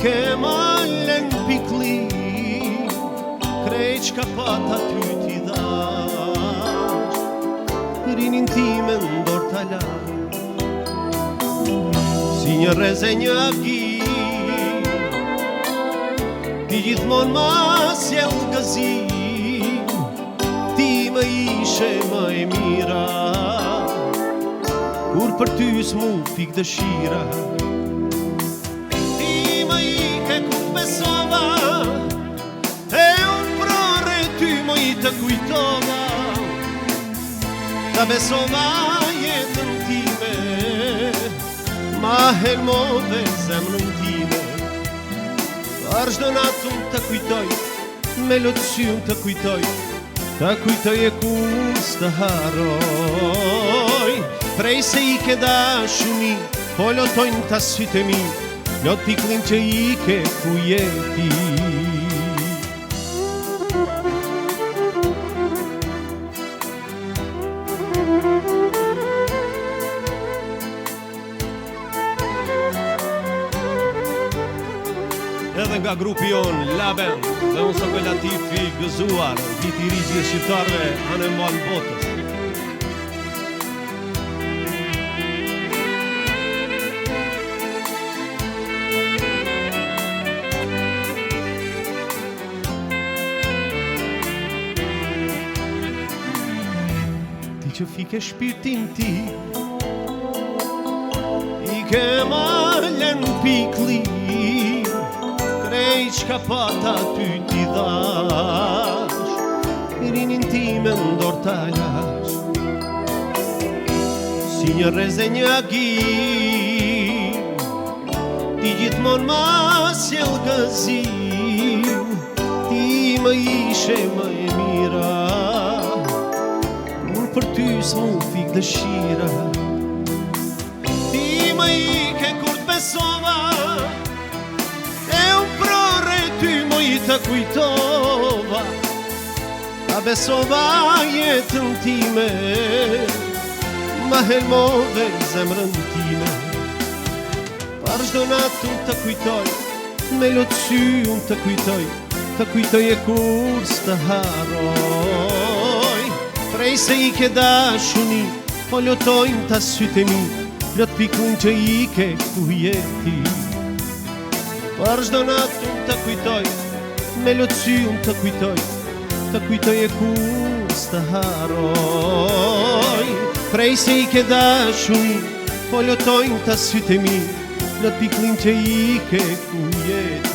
ke malen pikli, krejt qka pata ty t'i dhash, rinin time ndor t'ala, si një reze një agi, ti gjithmon ma sjell gëzim, ti më ishe më e mira, kur për ty s'mu fik dëshira. Ti më ike kur besova, e unë prore ty më i të kujtova, ta besova jetën time, ma helmove zemrën time. Për çdo natë unë të kujtoj, melodësiun të kujtoj e kur s'të haroj. Prej se i ke dashuni, po lotojnë ta sytë e mi, lot piklin që i ke ku jeti. Edhe nga grupi jon, Laben, dhe unë së Latifi gëzuar, viti i ri gjithë shqiptarve, anë malë botës. Ti që fike shpirtin ti, i ke malen pikli, krejt qka pata ty t'i dhash, rinin time ndor t'alash, si një reze një agi, ti gjithmon ma sjell gëzim, ti më ishe më e mira, kur për ty s'mu fik dëshira. Ti më ike kur t'besova, të kujtova, ta besova jetën time, ma helmove zemrën time. Par çdo natë unë të kujtoj, melodësiun të kujtoj e kur s'të haroj. Prej se i ke dashuni, po lotojnë ta sytë e mi, plot pikun që i ke ku jeti. Par çdo natë unë të kujtoj, melodësiun të kujtoj e kur s'të haroj. Prej se i ke dashuni, po lotojnë ta sytë e mi, plot piklin që i ke ku jeti.